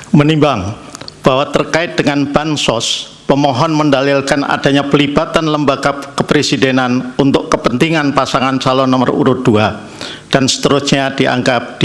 Menimbang bahwa terkait dengan bansos, pemohon mendalilkan adanya pelibatan lembaga kepresidenan untuk kepentingan pasangan calon nomor urut 2 dan seterusnya dianggap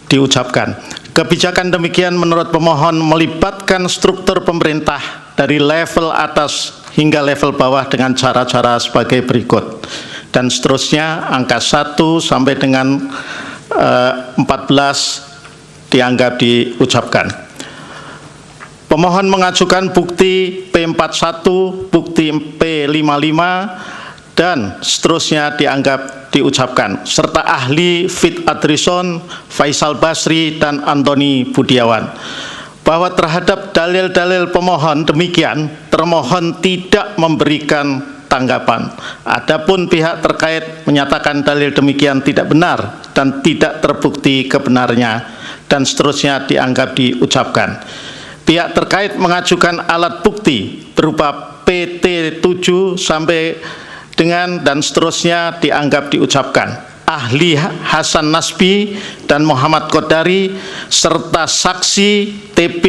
diucapkan. Kebijakan demikian menurut pemohon melibatkan struktur pemerintah dari level atas hingga level bawah dengan cara-cara sebagai berikut. Dan seterusnya angka 1 sampai dengan 14 dianggap diucapkan. Pemohon mengajukan bukti P41, bukti P55, dan seterusnya dianggap diucapkan, serta ahli Fit Adrison, Faisal Basri, dan Antoni Budiawan. Bahwa terhadap dalil-dalil pemohon demikian, termohon tidak memberikan tanggapan. Adapun pihak terkait menyatakan dalil demikian tidak benar dan tidak terbukti kebenarnya, dan seterusnya dianggap diucapkan. Pihak terkait mengajukan alat bukti berupa PT7 sampai dengan dan seterusnya dianggap diucapkan. Ahli Hasan Nasbi dan Muhammad Qodari serta saksi TP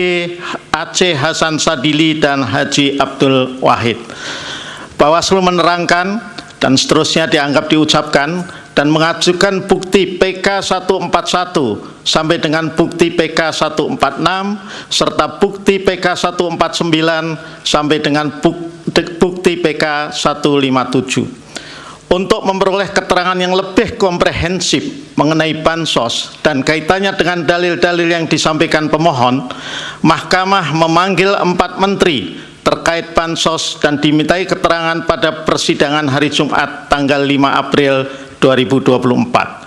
Aceh Hasan Sadili dan Haji Abdul Wahid. Bawaslu menerangkan dan seterusnya dianggap diucapkan dan mengajukan bukti PK 141 sampai dengan bukti PK 146 serta bukti PK 149 sampai dengan bukti PK 157 untuk memperoleh keterangan yang lebih komprehensif mengenai bansos dan kaitannya dengan dalil-dalil yang disampaikan pemohon. Mahkamah memanggil 4 menteri terkait bansos dan dimintai keterangan pada persidangan hari Jumat tanggal 5 April 2024.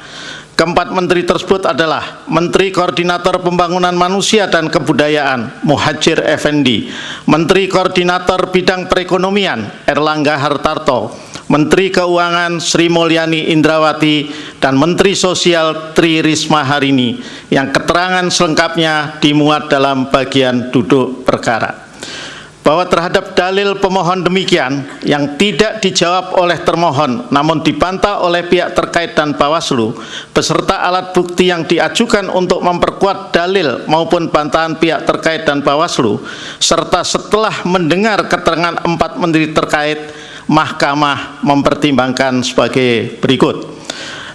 Keempat menteri tersebut adalah Menteri Koordinator Pembangunan Manusia dan Kebudayaan Muhadjir Effendi, Menteri Koordinator Bidang Perekonomian Erlangga Hartarto, Menteri Keuangan Sri Mulyani Indrawati, dan Menteri Sosial Tri Risma Harini, yang keterangan selengkapnya dimuat dalam bagian duduk perkara. Bahwa terhadap dalil pemohon demikian yang tidak dijawab oleh termohon namun dibantah oleh pihak terkait dan Bawaslu beserta alat bukti yang diajukan untuk memperkuat dalil maupun bantahan pihak terkait dan Bawaslu, serta setelah mendengar keterangan 4 menteri terkait, Mahkamah mempertimbangkan sebagai berikut.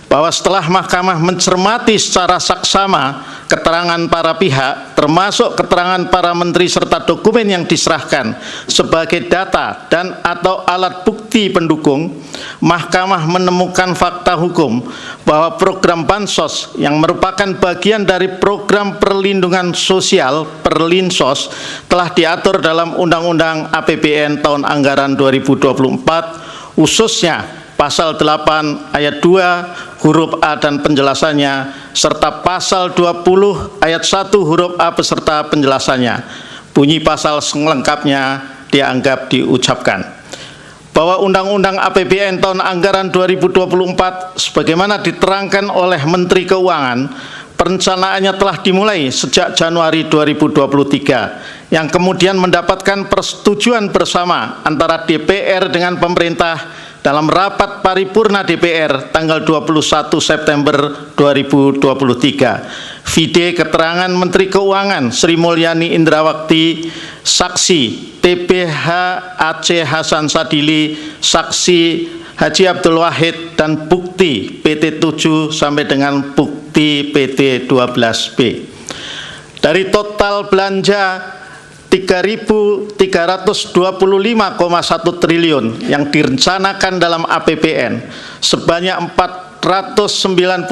Bahwa setelah Mahkamah mencermati secara saksama keterangan para pihak, termasuk keterangan para menteri serta dokumen yang diserahkan sebagai data dan atau alat bukti pendukung, Mahkamah menemukan fakta hukum bahwa program bansos yang merupakan bagian dari program perlindungan sosial Perlinsos telah diatur dalam Undang-Undang APBN tahun anggaran 2024, khususnya Pasal 8 ayat 2 huruf A dan penjelasannya, serta Pasal 20 ayat 1 huruf A beserta penjelasannya. Bunyi pasal selengkapnya dianggap diucapkan. Bahwa Undang-Undang APBN tahun anggaran 2024 sebagaimana diterangkan oleh Menteri Keuangan, perencanaannya telah dimulai sejak Januari 2023, yang kemudian mendapatkan persetujuan bersama antara DPR dengan pemerintah dalam rapat paripurna DPR tanggal 21 September 2023. Vide keterangan Menteri Keuangan Sri Mulyani Indrawati, saksi TPH Aceh Hasan Sadili, saksi Haji Abdul Wahid, dan bukti PT7 sampai dengan bukti PT12B. Dari total belanja 3.325,1 triliun yang direncanakan dalam APBN, sebanyak 496,8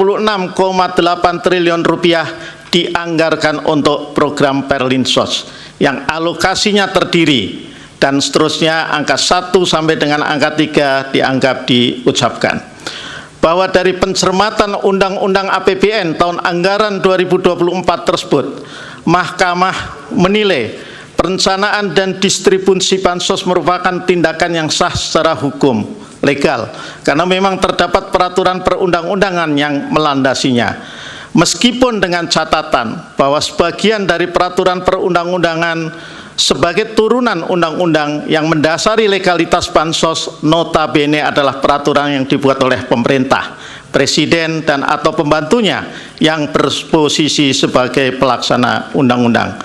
triliun rupiah dianggarkan untuk program Perlinsos yang alokasinya terdiri, dan seterusnya angka 1 sampai dengan angka 3 dianggap diucapkan. Bahwa dari pencermatan Undang-Undang APBN tahun anggaran 2024 tersebut, Mahkamah menilai perencanaan dan distribusi bansos merupakan tindakan yang sah secara hukum legal karena memang terdapat peraturan perundang-undangan yang melandasinya, meskipun dengan catatan bahwa sebagian dari peraturan perundang-undangan sebagai turunan undang-undang yang mendasari legalitas bansos notabene adalah peraturan yang dibuat oleh pemerintah Presiden dan atau pembantunya yang berposisi sebagai pelaksana undang-undang.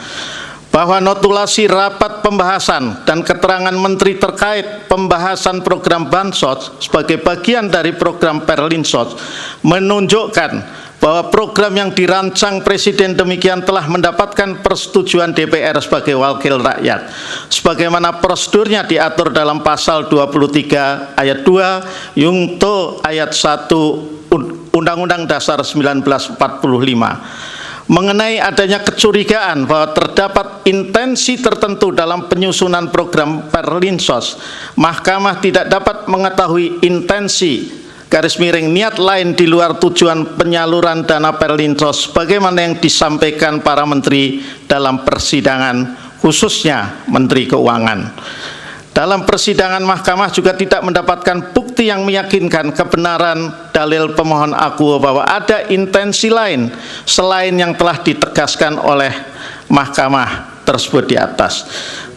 Bahwa notulasi rapat pembahasan dan keterangan Menteri terkait pembahasan program Bansos sebagai bagian dari program Perlinsos menunjukkan bahwa program yang dirancang Presiden demikian telah mendapatkan persetujuan DPR sebagai wakil rakyat, sebagaimana prosedurnya diatur dalam pasal 23 ayat 2 Yungto ayat 1 Undang-Undang Dasar 1945. Mengenai adanya kecurigaan bahwa terdapat intensi tertentu dalam penyusunan program Perlinsos, Mahkamah tidak dapat mengetahui intensi /niat lain di luar tujuan penyaluran dana Perlinsos sebagaimana yang disampaikan para menteri dalam persidangan, khususnya Menteri Keuangan. Dalam persidangan, Mahkamah juga tidak mendapatkan bukti yang meyakinkan kebenaran dalil pemohon akuo bahwa ada intensi lain selain yang telah ditegaskan oleh Mahkamah tersebut di atas.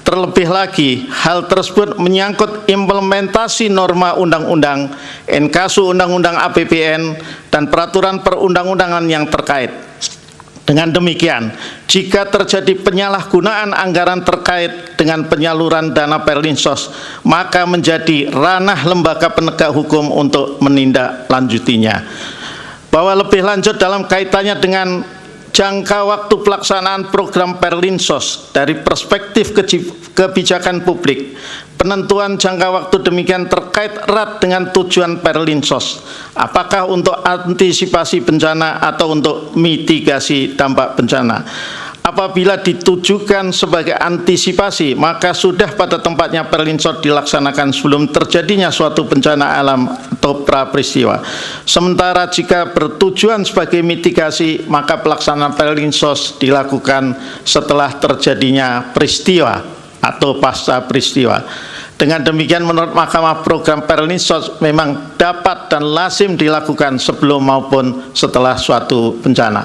Terlebih lagi, hal tersebut menyangkut implementasi norma undang-undang, inkasu undang-undang APBN, dan peraturan perundang-undangan yang terkait. Dengan demikian, jika terjadi penyalahgunaan anggaran terkait dengan penyaluran dana Perlinsos, maka menjadi ranah lembaga penegak hukum untuk menindaklanjutinya. Bahwa lebih lanjut dalam kaitannya dengan jangka waktu pelaksanaan program Perlinsos dari perspektif kebijakan publik, penentuan jangka waktu demikian terkait erat dengan tujuan Perlinsos, apakah untuk antisipasi bencana atau untuk mitigasi dampak bencana. Apabila ditujukan sebagai antisipasi, maka sudah pada tempatnya Perlinsos dilaksanakan sebelum terjadinya suatu bencana alam atau pra-peristiwa. Sementara jika bertujuan sebagai mitigasi, maka pelaksanaan Perlinsos dilakukan setelah terjadinya peristiwa atau pasca peristiwa. Dengan demikian, menurut Mahkamah, program Perlinsos memang dapat dan lazim dilakukan sebelum maupun setelah suatu bencana.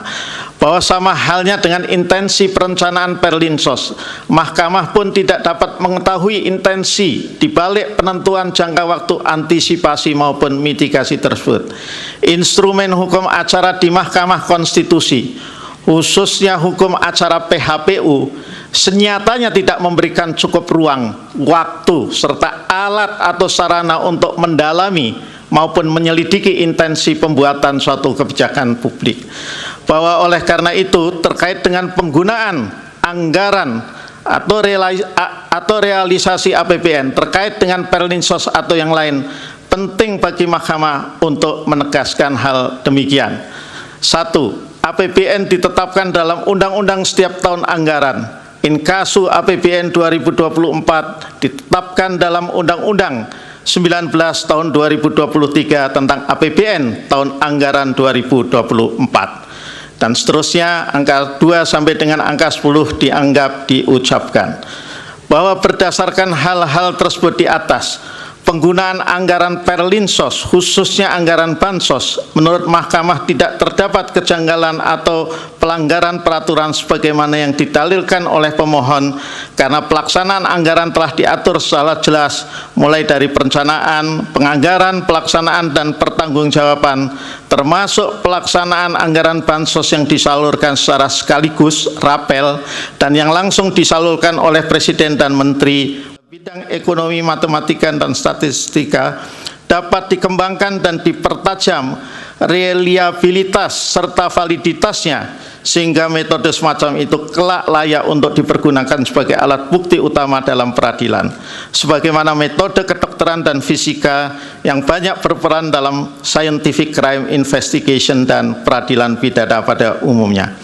Bahwa sama halnya dengan intensi perencanaan Perlinsos, Mahkamah pun tidak dapat mengetahui intensi di balik penentuan jangka waktu antisipasi maupun mitigasi tersebut. Instrumen hukum acara di Mahkamah Konstitusi, khususnya hukum acara PHPU, senyatanya tidak memberikan cukup ruang, waktu, serta alat atau sarana untuk mendalami maupun menyelidiki intensi pembuatan suatu kebijakan publik. Bahwa oleh karena itu, terkait dengan penggunaan anggaran atau realisasi APBN terkait dengan Perlinsos atau yang lain, penting bagi Mahkamah untuk menegaskan hal demikian. 1. APBN ditetapkan dalam undang-undang setiap tahun anggaran. Inkasu APBN 2024 ditetapkan dalam Undang-Undang 19 tahun 2023 tentang APBN tahun anggaran 2024. Dan seterusnya, angka 2 sampai dengan angka 10 dianggap diucapkan. Bahwa berdasarkan hal-hal tersebut di atas, penggunaan anggaran Perlinsos, khususnya anggaran Bansos, menurut Mahkamah tidak terdapat kejanggalan atau pelanggaran peraturan sebagaimana yang didalilkan oleh pemohon, karena pelaksanaan anggaran telah diatur secara jelas, mulai dari perencanaan, penganggaran, pelaksanaan, dan pertanggungjawaban, termasuk pelaksanaan anggaran Bansos yang disalurkan secara sekaligus, rapel, dan yang langsung disalurkan oleh Presiden dan Menteri. Bidang ekonomi, matematika, dan statistika dapat dikembangkan dan dipertajam reliabilitas serta validitasnya, sehingga metode semacam itu kelak layak untuk dipergunakan sebagai alat bukti utama dalam peradilan, sebagaimana metode kedokteran dan fisika yang banyak berperan dalam scientific crime investigation dan peradilan pidana pada umumnya.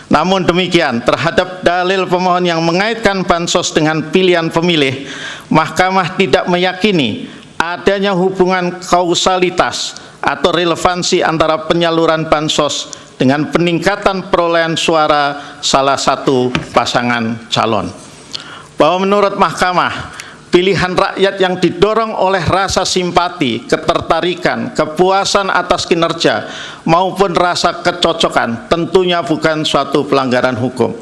Namun demikian, terhadap dalil pemohon yang mengaitkan Bansos dengan pilihan pemilih, Mahkamah tidak meyakini adanya hubungan kausalitas atau relevansi antara penyaluran Bansos dengan peningkatan perolehan suara salah satu pasangan calon. Bahwa menurut Mahkamah, pilihan rakyat yang didorong oleh rasa simpati, ketertarikan, kepuasan atas kinerja, maupun rasa kecocokan tentunya bukan suatu pelanggaran hukum.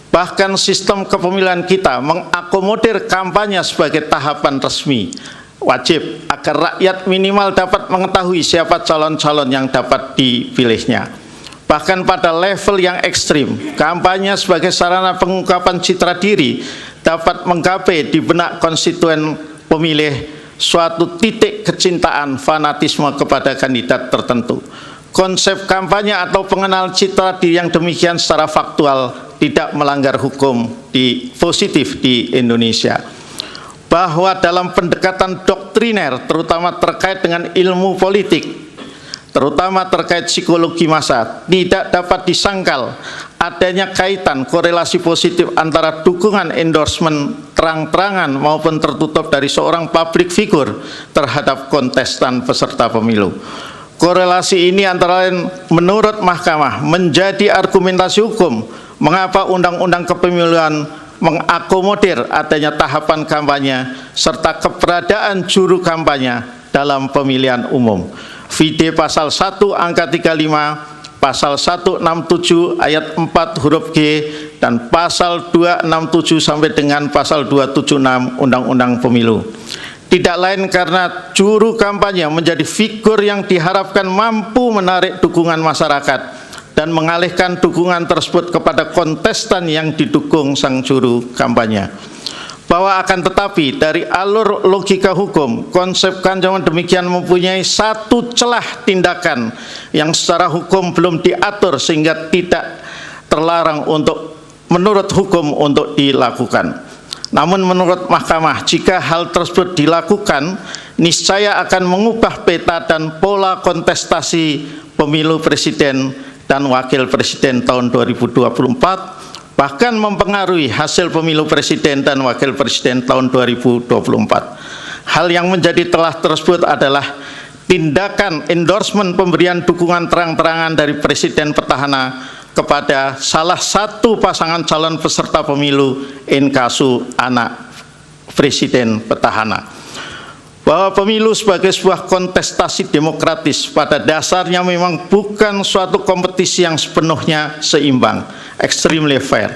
Bahkan sistem kepemilihan kita mengakomodir kampanye sebagai tahapan resmi, wajib agar rakyat minimal dapat mengetahui siapa calon-calon yang dapat dipilihnya. Bahkan pada level yang ekstrim, kampanye sebagai sarana pengungkapan citra diri dapat menggapai di benak konstituen pemilih suatu titik kecintaan fanatisme kepada kandidat tertentu. Konsep kampanye atau pengenalan citra diri yang demikian secara faktual tidak melanggar hukum positif di Indonesia. Bahwa dalam pendekatan doktriner, terutama terkait dengan ilmu politik, terutama terkait psikologi massa, tidak dapat disangkal adanya kaitan korelasi positif antara dukungan endorsement terang-terangan maupun tertutup dari seorang public figure terhadap kontestan peserta pemilu. Korelasi ini antara lain menurut Mahkamah menjadi argumentasi hukum mengapa Undang-Undang Kepemiluan mengakomodir adanya tahapan kampanye serta keberadaan juru kampanye dalam pemilihan umum. Vide pasal 1 angka 35, pasal 167 ayat 4 huruf G, dan pasal 267 sampai dengan pasal 276 Undang-Undang Pemilu. Tidak lain karena juru kampanye menjadi figur yang diharapkan mampu menarik dukungan masyarakat dan mengalihkan dukungan tersebut kepada kontestan yang didukung sang juru kampanye. Bahwa akan tetapi dari alur logika hukum, konsep kantongan demikian mempunyai satu celah tindakan yang secara hukum belum diatur sehingga tidak terlarang untuk menurut hukum untuk dilakukan. Namun menurut Mahkamah, jika hal tersebut dilakukan, niscaya akan mengubah peta dan pola kontestasi pemilu presiden dan wakil presiden tahun 2024, bahkan mempengaruhi hasil pemilu presiden dan wakil presiden tahun 2024. Hal yang menjadi telah tersebut adalah tindakan endorsement pemberian dukungan terang-terangan dari presiden petahana kepada salah satu pasangan calon peserta pemilu in casu anak presiden petahana. Bahwa pemilu sebagai sebuah kontestasi demokratis pada dasarnya memang bukan suatu kompetisi yang sepenuhnya seimbang, extremely fair.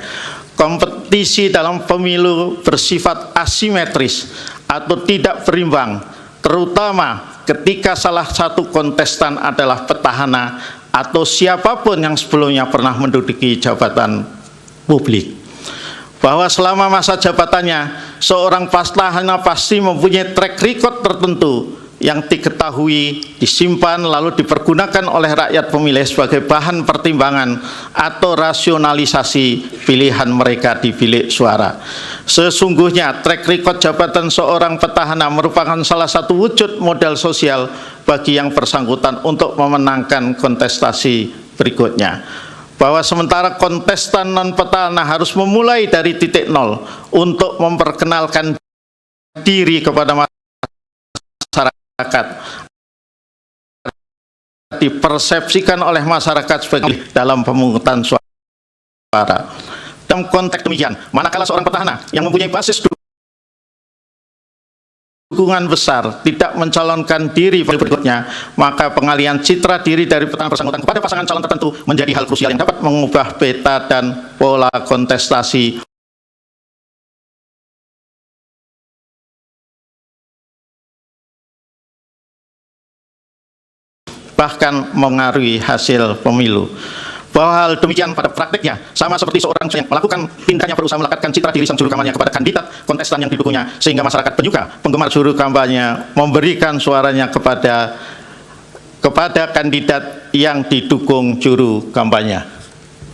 Kompetisi dalam pemilu bersifat asimetris atau tidak berimbang, terutama ketika salah satu kontestan adalah petahana atau siapapun yang sebelumnya pernah menduduki jabatan publik. Bahwa selama masa jabatannya, seorang petahana pasti mempunyai track record tertentu yang diketahui, disimpan, lalu dipergunakan oleh rakyat pemilih sebagai bahan pertimbangan atau rasionalisasi pilihan mereka di bilik suara. Sesungguhnya track record jabatan seorang petahana merupakan salah satu wujud modal sosial bagi yang bersangkutan untuk memenangkan kontestasi berikutnya. Bahwa sementara kontestan non-petahana harus memulai dari titik nol untuk memperkenalkan diri kepada masyarakat, dipersepsikan oleh masyarakat sebagai dalam pemungutan suara. Dalam konteks demikian, manakala seorang petahana yang mempunyai basis dukungan besar tidak mencalonkan diri berikutnya, maka pengalihan citra diri dari petahana bersangkutan kepada pasangan calon tertentu menjadi hal krusial yang dapat mengubah peta dan pola kontestasi, bahkan mengaruhi hasil pemilu. Bahwa hal demikian pada praktiknya sama seperti seorang yang melakukan tindaknya berusaha melekatkan citra diri sang juru kampanye kepada kandidat kontestan yang didukungnya, sehingga masyarakat penyuka penggemar juru kampanye memberikan suaranya kepada kandidat yang didukung juru kampanye.